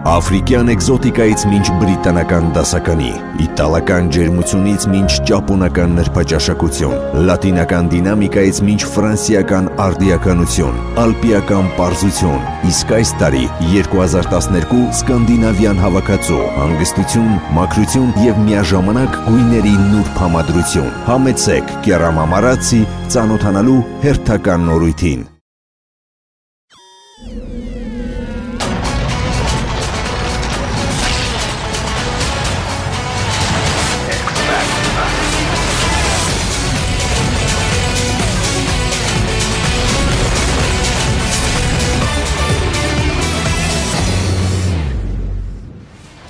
Աֆրիկյան էկզոտիկայից մինչ բրիտանական դասականի, իտալական ջերմությունից մինչ ճապոնական նրբաճաշակություն, լատինական դինամիկայից մինչ ֆրանսիական արդիականություն, ալպիական պարզություն, իսկ այս տարի 2012 սկանդինավյան հավաքածու, հանգստություն, մաքրություն և միաժամանակ գույների նուրբ համադրություն։ Համեցեք Կերամամարացի ծանոթանալու հերթական նորույթին։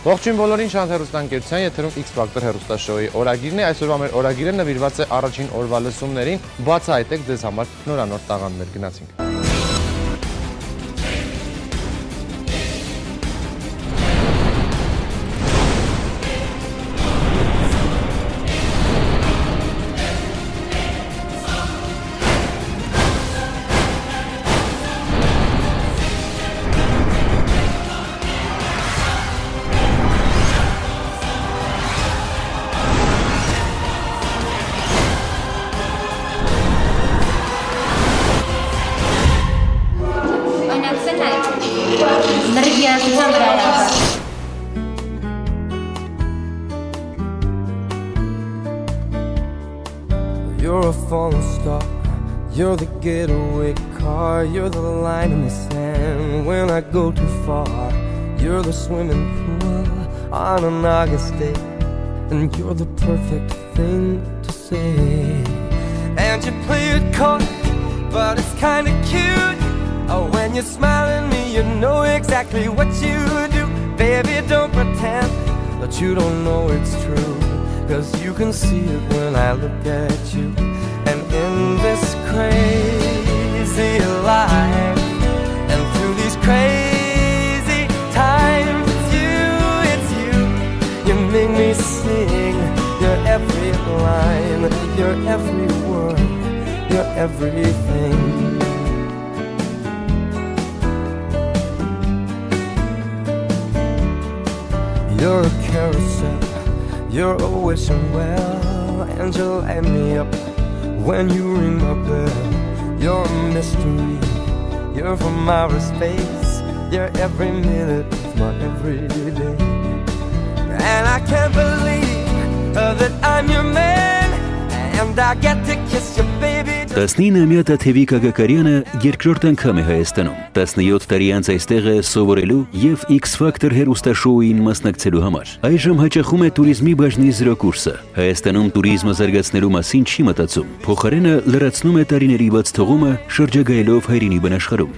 Ողջույն բոլորին, Շանթ հեռուստաընկերության եթերում X Factor հեռուստաշոուի օրագիրն է, այսօրվա մեր օրագիրը նվիրված է առաջին օրվա լսումներին, բացահայտեք ձեզ համար նորանոր տաղանդներ, գնացինք։ You're a falling star, you're the getaway car, you're the line in the sand when I go too far. You're the swimming pool on an August day, and you're the perfect thing to say. And you play it cold, but it's kinda cute. Oh, when you smile at me, you know exactly what you do. Baby, don't pretend that you don't know it's true, 'cause you can see it when I look at you. And in this crazy life, and through these crazy times, it's you, you make me sing your every line, your every word, your everything. You're a carousel, you're always well, and you light me up when you ring my bell. You're a mystery, you're from outer space, you're every minute of my everyday. And I can't believe that I'm your man, and I get to kiss you, baby. 19-ամյա Թաթևի Գագակարյանը երկրորդ անգամ է Հայաստանում։ 17 տարի անց այստեղ է սովորելու և X Factor հեռուստաշոուին մասնակցելու համար։ Այժմ հաճախում է туриզմի բաժնի զրոկուրսը։ Հայաստանում туриզմը զարգացնելու մասին չի մտածում։ Փոխարենը լրացնում է տարիների բաց թողումը շրջագայելով հայրենի բնաշխարհում։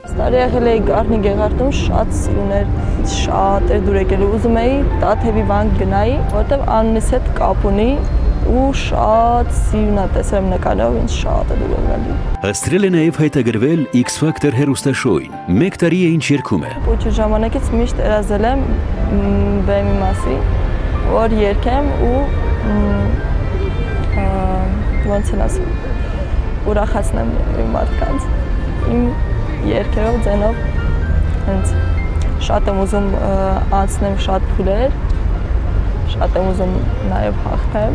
Տարի եղել էի Գառնի Գեղարդում, շատ սիրուն էր, շատ էր դուր եկել, ուզում էի Թաթևի վանք գնայի, որտև անունիս հետ կապ ունի ու շատ սիրուն է տեսել նկարով, ինձ շատ է դուր եկել։ Հաստրել է նաև հայտագրվել X Factor հեռուստաշոուին։ 1 տարի է ինչ երգում է։ Ու ժամանակից միշտ երազել եմ բեմի մասի, որ երգեմ ու ոնց են ասում, ուրախացնեմ մարդկանց։ Իմ երգերով, ձենով, հենց շատ եմ ուզում անցնեմ շատ փուլեր, շատ եմ ուզում նաև հաղթեմ։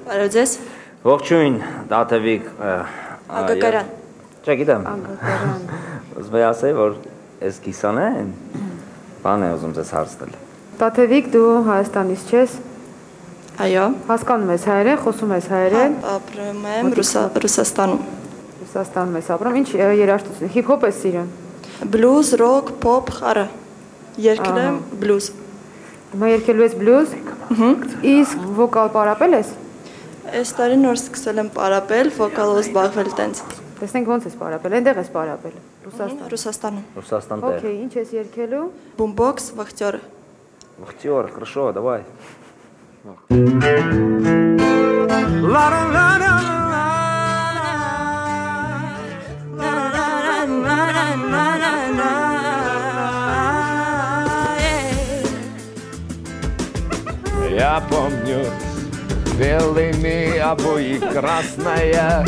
Բարև ձեզ։ Ողջույն, Թաթևիկ Գագարյան։ Չգիտեմ։ Ուզում եմ ասել, որ այս կիսանեն բան է ուզում ձեզ հարց տալ։ Թաթևիկ, դու Հայաստանից ես։ Այո։ Հասկանում ես հայերեն, խոսում ես հայերեն։ Ապրում եմ Ռուսաստանում։ Ռուսաստանում ես ապրում։ Ինչ երաժշտություն, հիփ-հոփ ես սիրում։ Բլյուզ, ռոք, փոփ, խառը։ Երգել եմ բլյուզ։ Հիմա երգելու ես բլյուզ։ Իսկ վոկալ պարապել ես։ Այս տարի նոր սկսել եմ պարապել, վոկալով զբաղվել տենց։ Տեսնենք ոնց ես պարապել, այնտեղ ես պարապել։ Ռուսաստանում։ Ռուսաստան տեղ։ Օքեյ, ինչ ես երգելու։ Бумбокс, вахтёры. Вахтер, хорошо, давай. Я помню Белыми обои красная.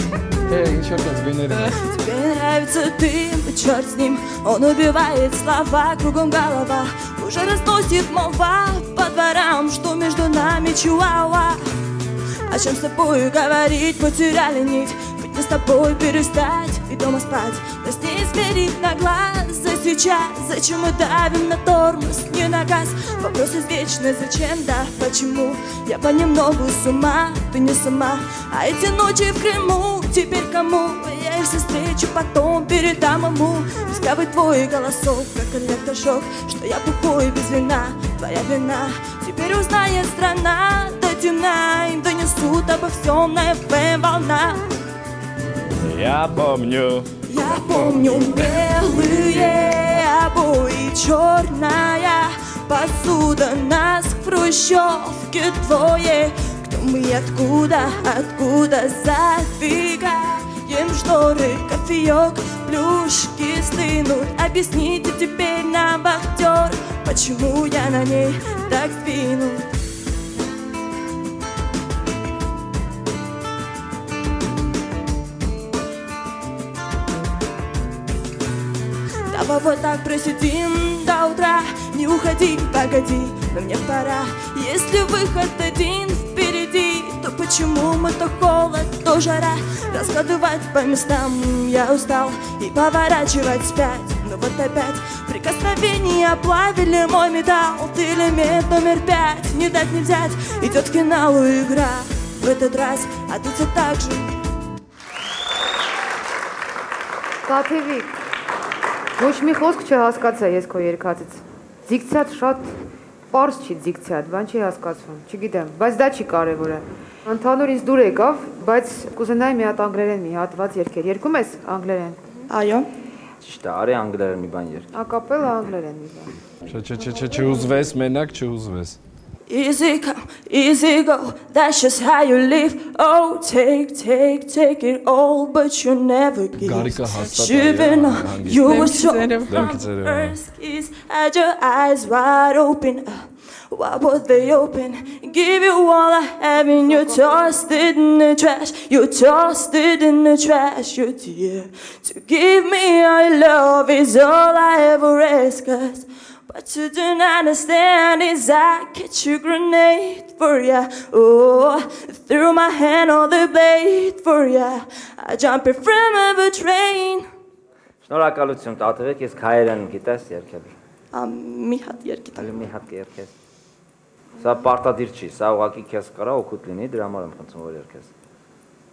Эй, еще раз генерал. Тебе нравится дым, черт с ним. Он убивает слова, кругом голова. Уже разносит молва по дворам, что между нами чуауа. О чем с тобой говорить, потеряли нить. Быть не с тобой перестать и дома спать. Да с ней смотреть на глаз за сейчас. Зачем мы давим на тормоз, не на газ? Вопрос извечный, зачем, да, почему? Я понемногу с ума, ты не сама. А эти ночи в Крыму, теперь кому? Я их встречу, потом передам ему. Писковый твой голосок, как электрошок. Что я бухой без вина, твоя вина. Теперь узнает страна до темна. Им донесут обо всем на FM волна. Я помню белые обои, черная посуда, нас в хрущевке двое. Кто мы, откуда задвигаем шторы, кофеек, плюшки стынут. Объясните теперь нам, вахтер, почему я на ней так сдвинут. Давай вот так просидим до утра. Не уходи, погоди, но мне пора. Если выход один впереди, то почему мы то холод, то жара? Раскладывать по местам я устал и поворачивать вспять. Но вот опять прикосновения оплавили мой металл. Ты элемент номер 5, не дать не взять. Идет к финалу игра в этот раз, а ты все так же. Տաթևիկ, ոչ մի խոսք չհասկացա ես քո երգածից։ Դիկցիադ շատ պարզ չի դիկցիադ, բան չի հասկացվում, չգիտեմ, բայց դա չի կարևորը։ Ընդհանուր ինձ դուր եկավ, բայց կուզենայի մի հատ անգլերեն մի հատված երգեր։ Երգում ես անգլերեն։ Այո։ Ճիշտ է, արի անգլերեն մի բան երգ։ Ակապելա անգլերեն մի բան։ Չուզվես, մենակ չուզվես։ Easy come, easy go, that's just how you live. Oh, take it all, but you never give. Shivering on, you were so first kiss, had your eyes wide open. Why were they open? Give you all I have and you tossed it in the trash. You tossed it in the trash, you dear. To give me your love is all I ever ask, 'cause what you don't understand is I catch a grenade for ya. Oh, threw my hand on the blade for ya. I jump in front of a train. Շնորհակալություն Տաթևիկ, ես քայերեն գիտես երգել։ Մի հատ երգի։ Այլ մի հատ երգես։ Սա պարտադիր չի, սա ուղղակի քեզ կարա օգուտ լինի, դրա համար եմ խնդրում որ երգես։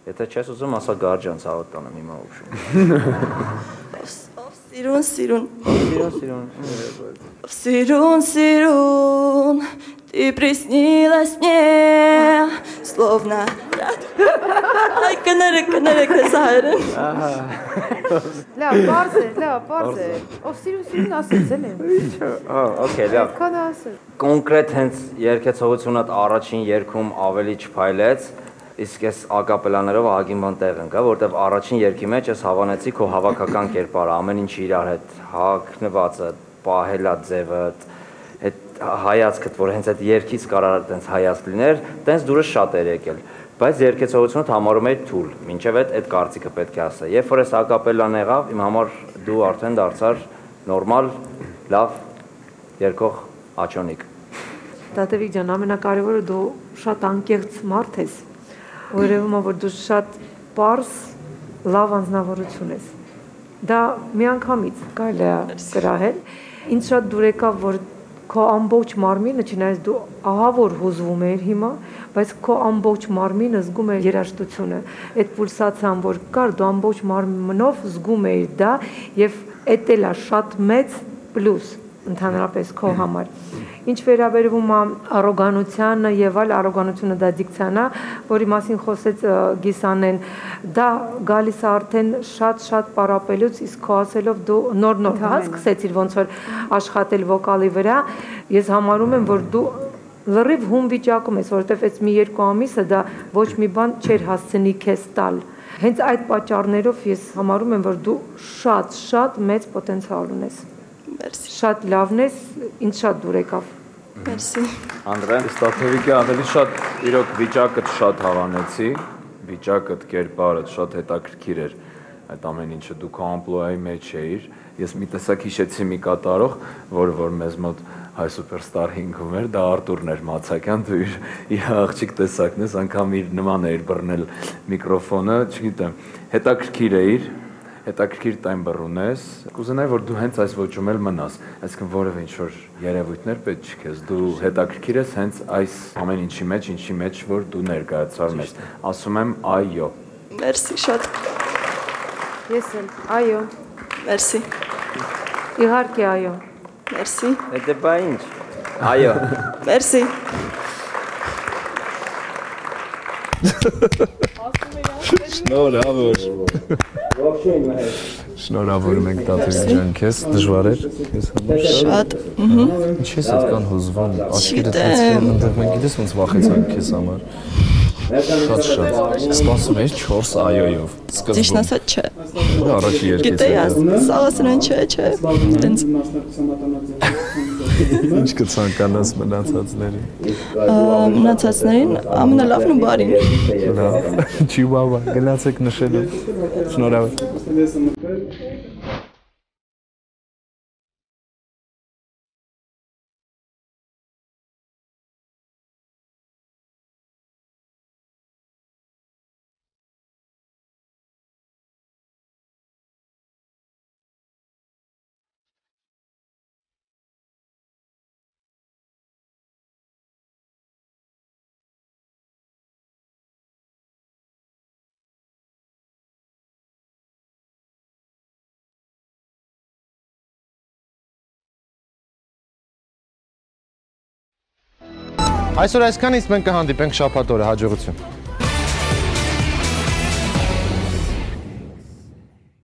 Եթե չես ուզում, ասա գարջան ցավոտ տանեմ հիմա ուշում։ Сирун, ты приснилась мне, словно Ай, канарек, сайрен. Լավ, բարձ է։ Ով սիրուն ասեց էլի։ Okay, լավ։ Քան ասել։ Կոնկրետ հենց երգեցողությունդ առաջին երգում ավելի չփայլեց, իսկ այս ակապելաներով ահագին բան տեղ ընկա, որտեվ առաջին երգի մեջ ես հավանեցի քո հավաքական կերպարը, ամեն ինչ իրար հետ հագնվածը, պահելա ձևը, այդ հայացքդ, որ հենց այդ երգից կարա տենց հայացք լիներ, տենց դուրս շատ էր եկել։ Բայց երգեցողությունը համարում էի թույլ, մինչև այդ կարծիքը պետք է ասա։ Երբ որ այս ակապելան եղավ, իմ համար դու արդեն դարձար նորմալ, լավ երգող աչոնիկ։ Տաթևիկ ջան, ամենակարևորը դու շատ անկեղծ մարդ ես, որևէ որ դու շատ պարզ, լավ անձնավորություն ես։ Դա միանգամից կարելի է կրահել։ Ինձ շատ դուր եկավ, որ քո ամբողջ մարմինը, չնայած դու ահա որ հուզվում էր հիմա, բայց քո ամբողջ մարմինը զգում էր երաժշտությունը, այդ պուլսացիան, որ կար, դու ամբողջ մարմնով զգում էիր դա, եւ էդ էլ է շատ մեծ պլյուս ընդհանրապես քո համար։ Ինչ վերաբերվում է առոգանությանը եւ այլ, առոգանությունը դա դիկցիան է, որի մասին խոսեց Գիսանեն, դա գալիս է արդեն շատ պարապելուց, իսկ քո ասելով դու նոր հասկացեցիր ոնց որ աշխատել վոկալի վրա, ես համարում եմ, որ դու լրիվ հում վիճակում ես, որովհետեւ այս մի երկու ամիսը դա ոչ մի բան չէր հասցնի քեզ տալ։ Հենց այդ պատճառներով ես համարում եմ, որ դու շատ մեծ պոտենցիալ ունես։ Շատ լավն ես, ինձ շատ դուր եկավ։ Մերսի։ Անդրեն, Ստաթևիկի ավելի շատ իրոք վիճակը շատ հավանեցի, վիճակը կերպարը շատ հետաքրքիր էր, այդ ամեն ինչը դու քո ամպլուայի մեջ էիր, ես մի տեսակ հիշեցի մի կատարող, որ մեզ մոտ հայ սուպերստար 5-ում էր, դա Արտուրն էր Մացակյան, դու իր աղջիկ տեսակն ես, անգամ իր նման էիր բռնել միկրոֆոնը, չգիտեմ, հետաքրքիր էիր, հետաքրքիր տեմբր ունես, կուզենայի, որ դու հենց այս ոճում էլ մնաս, այսինքն որևէ ինչ-որ երևույթներ պետք չի քեզ, դու հետաքրքիր ես հենց այս ամեն ինչի մեջ, որ դու ներկայացար մեզ, ասում եմ այո։ Մերսի շատ։ Ես էլ, այո։ Մերսի։ Իհարկե այո։ Մերսի։ Դե բա ինչ։ Այո։ Մերսի։ Շնորհավոր։ Շնորհավորում ենք Տաթևիկ ջան, քեզ դժվար էր քեզ համար շատ։ Ինչի՞ ես այդքան հուզվում, աչքերդ հացվել, այնտեղ մենք գիտես ոնց վախեցանք քեզ համար։ Շատ։ Սպասում ես 4 այոյով։ Ճիշտ ասած չէ։ Առաջի երկից։ Գիտեի, սաղասրան չէ։ Տենց։ Ինչ կցանկանաս մնացածներին։ Մնացածներին ամենալավն ու բարին։ Լավ։ Չիուավա, գնացեք նշելու։ Շնորհավոր։ Այսօր այսքանից մենք կհանդիպենք շաբաթ օրը, հաջողություն։